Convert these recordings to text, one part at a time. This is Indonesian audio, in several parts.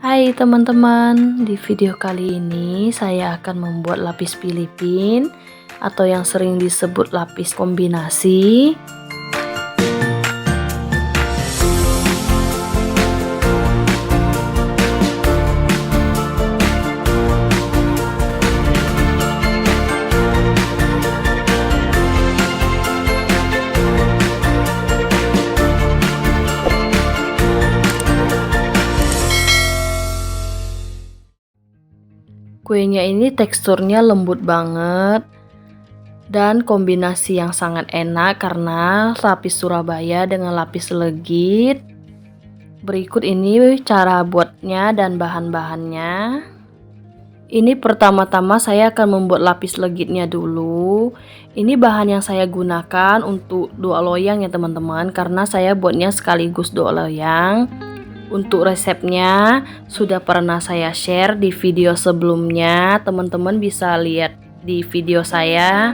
Hai teman-teman, di video kali ini saya akan membuat lapis Filipin atau yang sering disebut lapis kombinasi. Kuenya ini teksturnya lembut banget dan kombinasi yang sangat enak karena lapis Surabaya dengan lapis legit. Berikut ini cara buatnya dan bahan-bahannya. Ini pertama-tama saya akan membuat lapis legitnya dulu. Ini bahan yang saya gunakan untuk 2 loyang ya teman-teman, karena saya buatnya sekaligus 2 loyang. Untuk resepnya sudah pernah saya share di video sebelumnya, teman-teman bisa lihat di video saya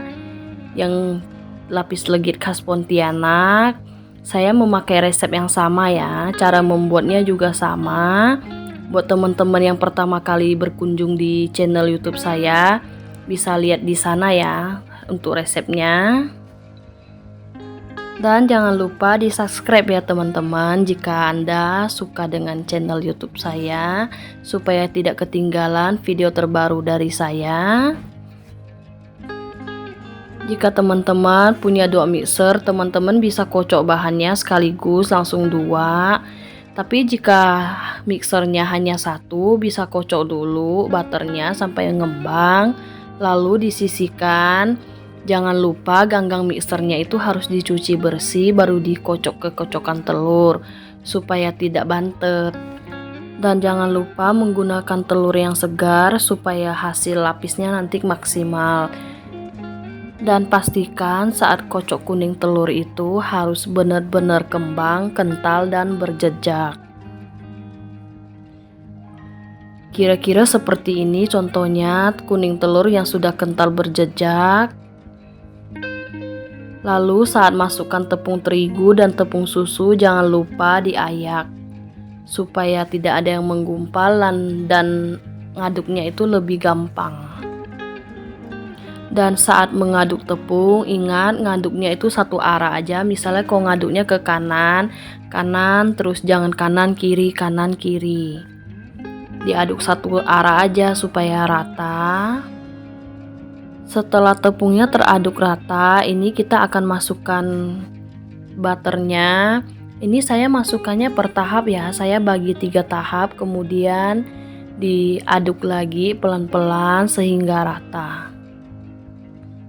yang lapis legit khas Pontianak. Saya memakai resep yang sama ya, cara membuatnya juga sama. Buat teman-teman yang pertama kali berkunjung di channel YouTube saya, bisa lihat di sana ya untuk resepnya. Dan jangan lupa di subscribe ya teman-teman jika Anda suka dengan channel YouTube saya, supaya tidak ketinggalan video terbaru dari saya. Jika teman-teman punya 2 mixer, teman-teman bisa kocok bahannya sekaligus langsung 2. Tapi jika mixernya hanya 1, bisa kocok dulu butternya sampai ngembang, lalu disisihkan. Jangan lupa ganggang mixernya itu harus dicuci bersih baru dikocok ke kocokan telur supaya tidak bantet. Dan jangan lupa menggunakan telur yang segar supaya hasil lapisnya nanti maksimal. Dan pastikan saat kocok kuning telur itu harus benar-benar kembang, kental dan berjejak. Kira-kira seperti ini contohnya kuning telur yang sudah kental berjejak. Lalu saat masukkan tepung terigu dan tepung susu jangan lupa diayak supaya tidak ada yang menggumpal dan ngaduknya itu lebih gampang. Dan saat mengaduk tepung ingat ngaduknya itu satu arah aja, misalnya kalau ngaduknya ke kanan, terus jangan kanan kiri, diaduk satu arah aja supaya rata. Setelah tepungnya teraduk rata, ini kita akan masukkan butternya. Ini saya masukkannya per tahap ya, saya bagi 3 tahap, kemudian diaduk lagi pelan-pelan sehingga rata.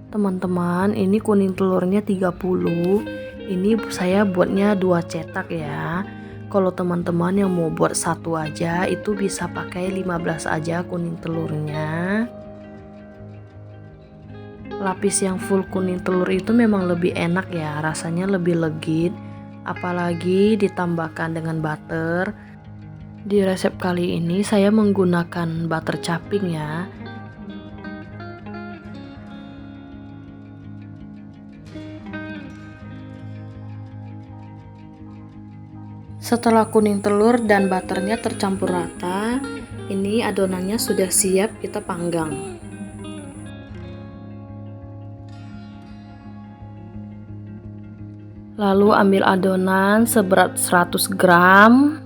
Teman-teman, ini kuning telurnya 30. Ini saya buatnya 2 cetak ya. Kalau teman-teman yang mau buat 1 aja, itu bisa pakai 15 aja kuning telurnya. Lapis yang full kuning telur itu memang lebih enak ya, rasanya lebih legit, apalagi ditambahkan dengan butter. Di resep kali ini saya menggunakan butter caping ya. Setelah kuning telur dan butternya tercampur rata, ini adonannya sudah siap kita panggang. Lalu ambil adonan seberat 100 gram.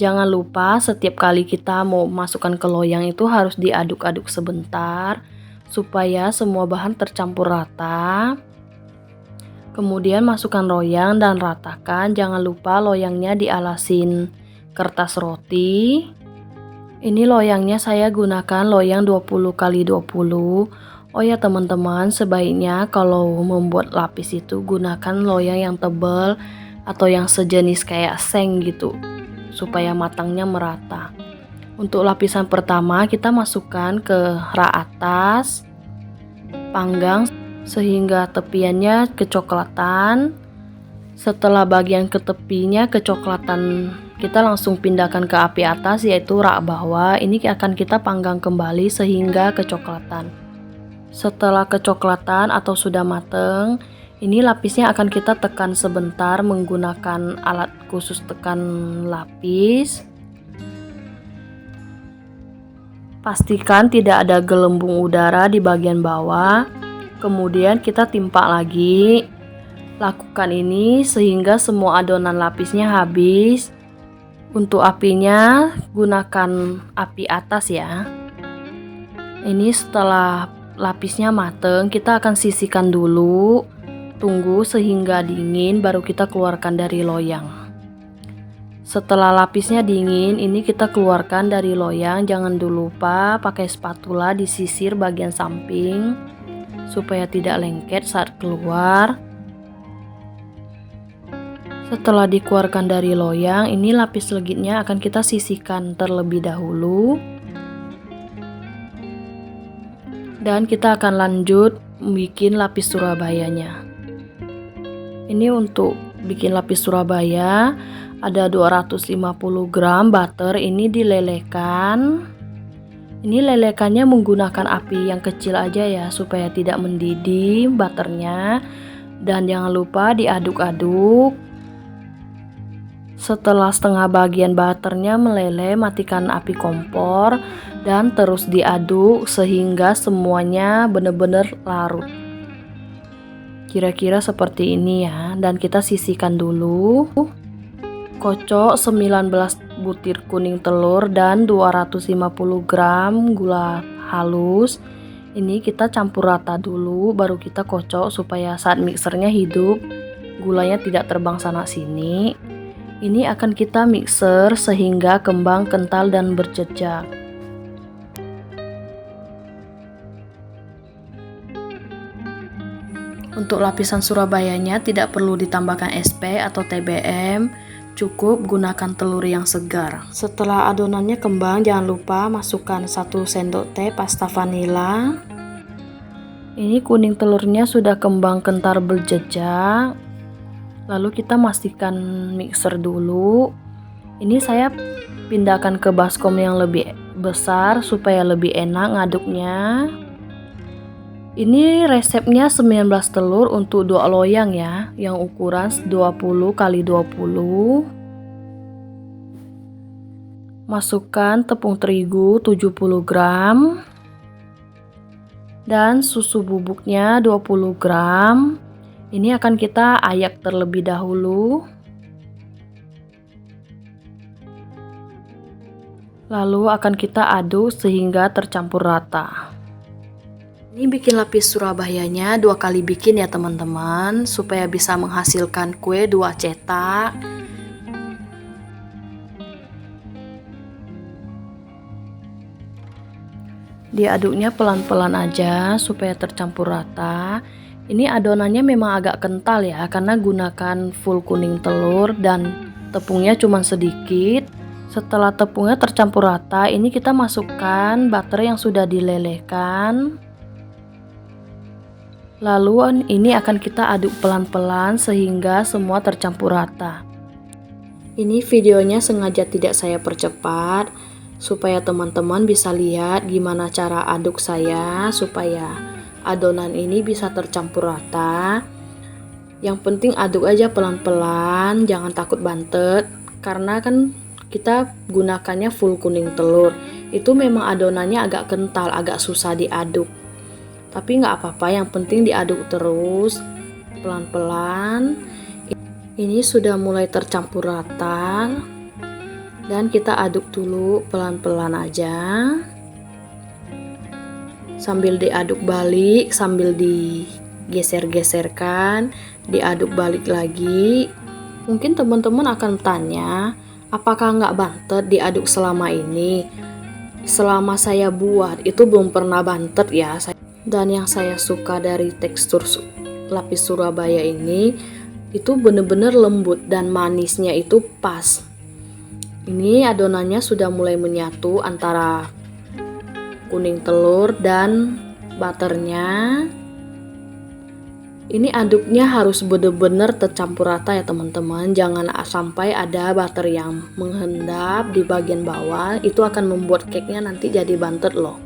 Jangan lupa setiap kali kita mau masukkan ke loyang itu harus diaduk-aduk sebentar supaya semua bahan tercampur rata. Kemudian masukkan loyang dan ratakan. Jangan lupa loyangnya dialasin kertas roti. Ini loyangnya saya gunakan loyang 20 x 20. Oh ya teman-teman, sebaiknya kalau membuat lapis itu gunakan loyang yang tebal atau yang sejenis kayak seng gitu supaya matangnya merata. Untuk lapisan pertama kita masukkan ke rak atas, panggang sehingga tepiannya kecoklatan. Setelah bagian ke tepinya kecoklatan, kita langsung pindahkan ke api atas yaitu rak bawah. Ini akan kita panggang kembali sehingga kecoklatan. Setelah kecoklatan atau sudah mateng, ini lapisnya akan kita tekan sebentar menggunakan alat khusus tekan lapis. Pastikan tidak ada gelembung udara di bagian bawah. Kemudian kita timpa lagi. Lakukan ini sehingga semua adonan lapisnya habis. Untuk apinya gunakan api atas ya. Ini setelah lapisnya mateng, kita akan sisihkan dulu. Tunggu sehingga dingin baru kita keluarkan dari loyang. Setelah lapisnya dingin, ini kita keluarkan dari loyang. Jangan lupa pakai spatula disisir bagian samping supaya tidak lengket saat keluar. Setelah dikeluarkan dari loyang, ini lapis legitnya akan kita sisihkan terlebih dahulu. Dan kita akan lanjut bikin lapis Surabayanya. Ini untuk bikin lapis Surabaya, ada 250 gram butter, ini dilelehkan. Ini lelekannya menggunakan api yang kecil aja ya, supaya tidak mendidih butternya. Dan jangan lupa diaduk-aduk. Setelah setengah bagian butternya meleleh, matikan api kompor dan terus diaduk sehingga semuanya benar-benar larut. Kira-kira seperti ini ya, dan kita sisihkan dulu. Kocok 19 butir kuning telur dan 250 gram gula halus. Ini kita campur rata dulu, baru kita kocok supaya saat mixernya hidup, gulanya tidak terbang sana sini. Ini akan kita mixer sehingga kembang kental dan berjejak. Untuk lapisan Surabayanya tidak perlu ditambahkan SP atau TBM, cukup gunakan telur yang segar. Setelah adonannya kembang, jangan lupa masukkan 1 sendok teh pasta vanila. Ini kuning telurnya sudah kembang kental berjejak. Lalu kita pastikan mixer dulu. Ini saya pindahkan ke baskom yang lebih besar supaya lebih enak ngaduknya. Ini resepnya 19 telur untuk 2 loyang ya, yang ukuran 20 x 20. Masukkan tepung terigu 70 gram dan susu bubuknya 20 gram. Ini akan kita ayak terlebih dahulu. Lalu akan kita aduk sehingga tercampur rata. Ini bikin lapis Surabayanya 2 kali bikin ya teman-teman, supaya bisa menghasilkan kue 2 cetak. Diaduknya pelan-pelan aja supaya tercampur rata. Ini adonannya memang agak kental ya, karena gunakan full kuning telur dan tepungnya cuma sedikit. Setelah tepungnya tercampur rata, ini kita masukkan butter yang sudah dilelehkan. Lalu ini akan kita aduk pelan-pelan sehingga semua tercampur rata. Ini videonya sengaja tidak saya percepat supaya teman-teman bisa lihat gimana cara aduk saya supaya adonan ini bisa tercampur rata. Yang penting aduk aja pelan-pelan, jangan takut bantet, karena kan kita gunakannya full kuning telur. Itu memang adonannya agak kental, agak susah diaduk. Tapi nggak apa-apa, yang penting diaduk terus pelan-pelan. Ini sudah mulai tercampur rata dan kita aduk dulu pelan-pelan aja. Sambil diaduk balik, sambil digeser-geserkan, diaduk balik lagi. Mungkin teman-teman akan tanya, apakah nggak bantet diaduk selama ini? Selama saya buat itu belum pernah bantet ya. Dan yang saya suka dari tekstur lapis Surabaya ini, itu bener-bener lembut dan manisnya itu pas. Ini adonannya sudah mulai menyatu antara kuning telur dan butternya. Ini aduknya harus benar-benar tercampur rata ya teman-teman. Jangan sampai ada butter yang menghendap di bagian bawah, itu akan membuat cake-nya nanti jadi bantet loh.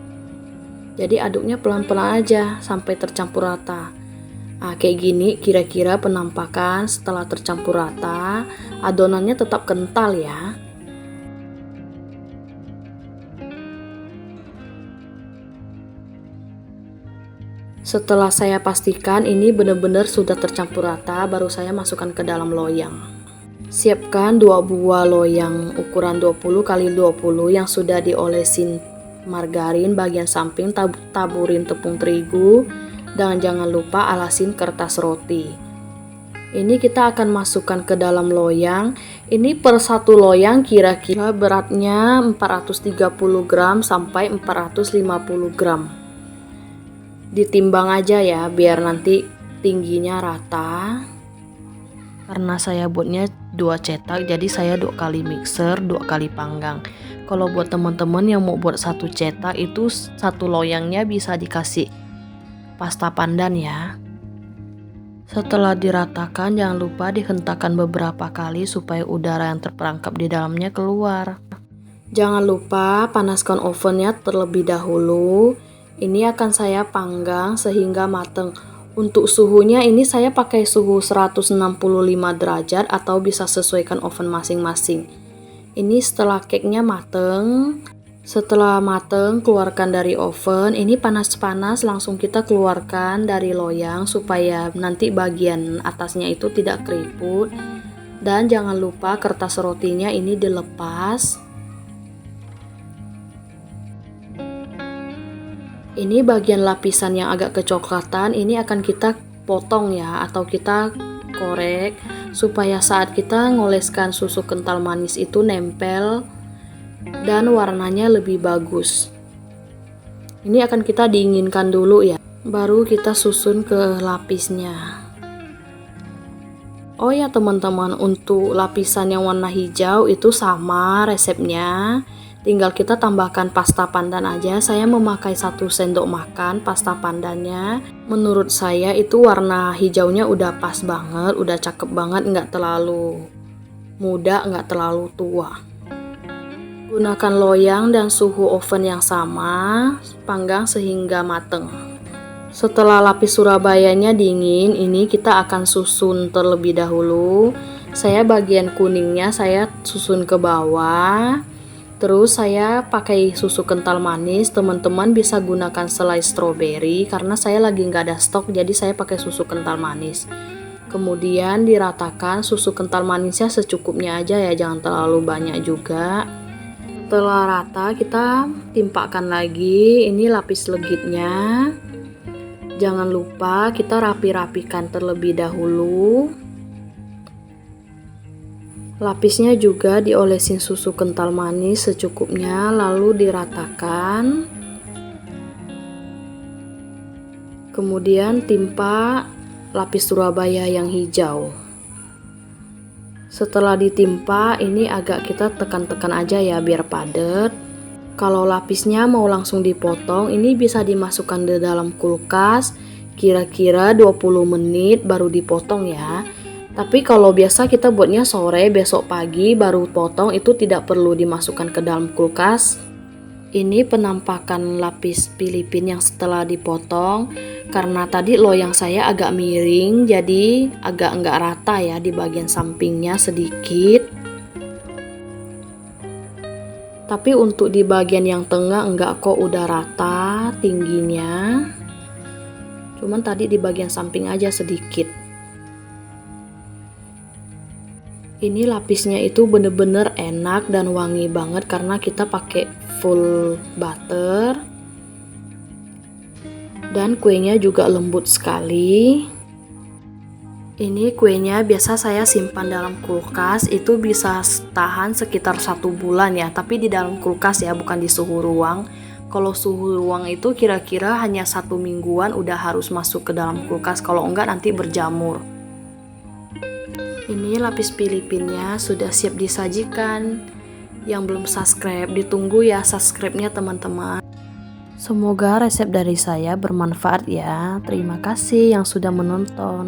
Jadi aduknya pelan-pelan aja sampai tercampur rata. Nah, kayak gini kira-kira penampakan setelah tercampur rata. Adonannya tetap kental ya. Setelah saya pastikan ini benar-benar sudah tercampur rata, baru saya masukkan ke dalam loyang. Siapkan 2 buah loyang ukuran 20 x 20 yang sudah diolesin margarin bagian samping, taburin tepung terigu, dan jangan lupa alasin kertas roti. Ini kita akan masukkan ke dalam loyang. Ini per satu loyang kira-kira beratnya 430 gram sampai 450 gram. Ditimbang aja ya biar nanti tingginya rata. Karena saya buatnya 2 cetak, jadi saya 2 kali mixer, 2 kali panggang. Kalau buat teman-teman yang mau buat 1 cetak itu 1 loyangnya bisa dikasih pasta pandan ya. Setelah diratakan jangan lupa dihentakkan beberapa kali supaya udara yang terperangkap di dalamnya keluar. Jangan lupa panaskan ovennya terlebih dahulu. Ini akan saya panggang sehingga matang. Untuk suhunya ini saya pakai suhu 165 derajat atau bisa sesuaikan oven masing-masing. Ini setelah cake-nya mateng. Setelah mateng keluarkan dari oven. Ini panas-panas langsung kita keluarkan dari loyang supaya nanti bagian atasnya itu tidak keriput. Dan jangan lupa kertas rotinya ini dilepas. Ini bagian lapisan yang agak kecoklatan ini akan kita potong ya, atau kita korek supaya saat kita ngoleskan susu kental manis itu nempel dan warnanya lebih bagus. Ini akan kita dinginkan dulu ya, baru kita susun ke lapisnya. Oh ya teman-teman, untuk lapisan yang warna hijau itu sama resepnya. Tinggal kita tambahkan pasta pandan aja. Saya memakai 1 sendok makan pasta pandannya. Menurut saya itu warna hijaunya udah pas banget, udah cakep banget, nggak terlalu muda, nggak terlalu tua. Gunakan loyang dan suhu oven yang sama, panggang sehingga mateng. Setelah lapis Surabayanya dingin, ini kita akan susun terlebih dahulu. Saya bagian kuningnya saya susun ke bawah. Terus saya pakai susu kental manis. Teman-teman bisa gunakan selai stroberi karena saya lagi nggak ada stok, jadi saya pakai susu kental manis. Kemudian diratakan susu kental manisnya secukupnya aja ya, jangan terlalu banyak juga. Setelah rata kita timpakan lagi ini lapis legitnya. Jangan lupa kita rapi-rapikan terlebih dahulu. Lapisnya juga diolesin susu kental manis secukupnya, lalu diratakan. Kemudian timpa lapis Surabaya yang hijau. Setelah ditimpa, ini agak kita tekan-tekan aja ya biar padat. Kalau lapisnya mau langsung dipotong, ini bisa dimasukkan di dalam kulkas kira-kira 20 menit baru dipotong ya. Tapi kalau biasa kita buatnya sore, besok pagi baru potong, itu tidak perlu dimasukkan ke dalam kulkas. Ini penampakan lapis Filipin yang setelah dipotong. Karena tadi loyang saya agak miring, jadi agak enggak rata ya di bagian sampingnya sedikit. Tapi untuk di bagian yang tengah enggak kok, udah rata tingginya. Cuman tadi di bagian samping aja sedikit. Ini lapisnya itu bener-bener enak dan wangi banget karena kita pakai full butter. Dan kuenya juga lembut sekali. Ini kuenya biasa saya simpan dalam kulkas, itu bisa tahan sekitar 1 bulan ya, tapi di dalam kulkas ya, bukan di suhu ruang. Kalau suhu ruang itu kira-kira hanya 1 mingguan udah harus masuk ke dalam kulkas, kalau enggak nanti berjamur. Ini lapis Filipinnya sudah siap disajikan. Yang belum subscribe, ditunggu ya subscribe-nya teman-teman. Semoga resep dari saya bermanfaat ya. Terima kasih yang sudah menonton.